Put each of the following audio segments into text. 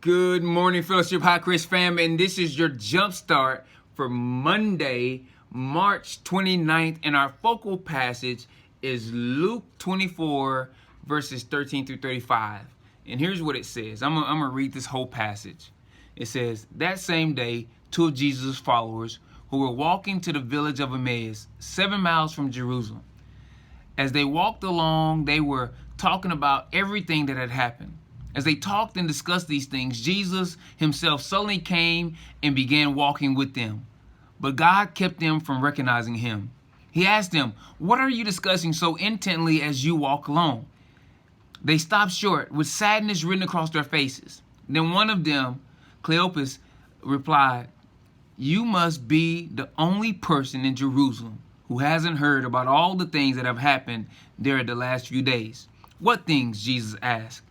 Good morning, Fellowship Hi-Crest fam, and this is your Jumpstart for Monday, March 29th, and our focal passage is Luke 24, verses 13 through 35. And here's what it says. I'm gonna read this whole passage. It says, that same day, two of Jesus' followers who were walking to the village of Emmaus, 7 miles from Jerusalem. As they walked along, they were talking about everything that had happened. As they talked and discussed these things, Jesus himself suddenly came and began walking with them. But God kept them from recognizing him. He asked them, "What are you discussing so intently as you walk along?" They stopped short, with sadness written across their faces. Then one of them, Cleopas, replied, "You must be the only person in Jerusalem who hasn't heard about all the things that have happened there the last few days." "What things?" Jesus asked.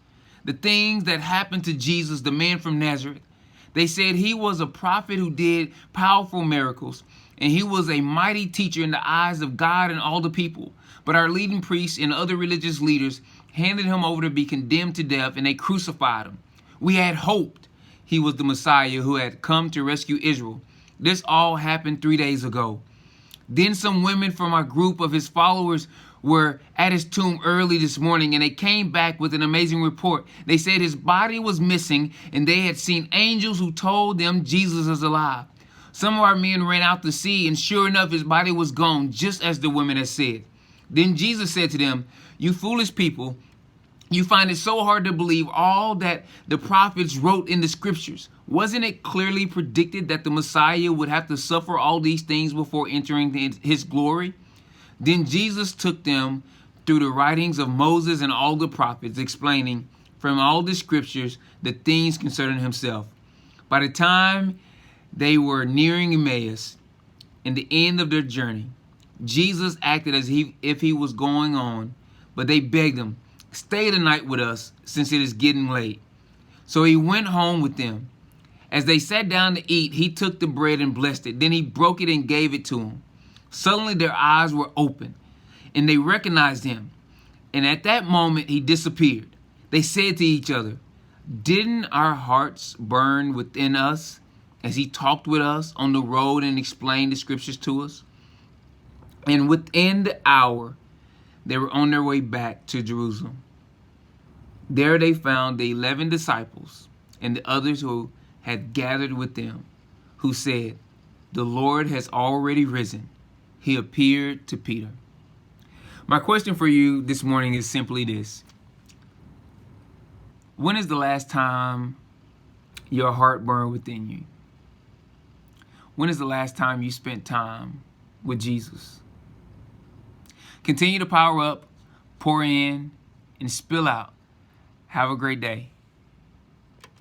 "The things that happened to Jesus, the man from Nazareth. They said he was a prophet who did powerful miracles, and he was a mighty teacher in the eyes of God and all the people. But our leading priests and other religious leaders handed him over to be condemned to death, and they crucified him. We had hoped he was the Messiah who had come to rescue Israel. This all happened 3 days ago. Then some women from our group of his followers were at his tomb early this morning, and they came back with an amazing report. They said his body was missing, and they had seen angels who told them Jesus is alive. Some of our men ran out to see, and sure enough, his body was gone, just as the women had said." Then Jesus said to them, "You foolish people, you find it so hard to believe all that the prophets wrote in the scriptures. Wasn't it clearly predicted that the Messiah would have to suffer all these things before entering his glory?" Then Jesus took them through the writings of Moses and all the prophets, explaining from all the scriptures the things concerning himself. By the time they were nearing Emmaus and the end of their journey, Jesus acted as if he was going on, but they begged him, "Stay the night with us, since it is getting late." So he went home with them. As they sat down to eat, he took the bread and blessed it. Then he broke it and gave it to them. Suddenly their eyes were open, and they recognized him. And at that moment he disappeared. They said to each other, "Didn't our hearts burn within us as he talked with us on the road and explained the scriptures to us?" And within the hour, they were on their way back to Jerusalem. There they found the 11 disciples and the others who had gathered with them, who said, "The Lord has already risen. He appeared to Peter." My question for you this morning is simply this. When is the last time your heart burned within you? When is the last time you spent time with Jesus? Continue to power up, pour in, and spill out. Have a great day.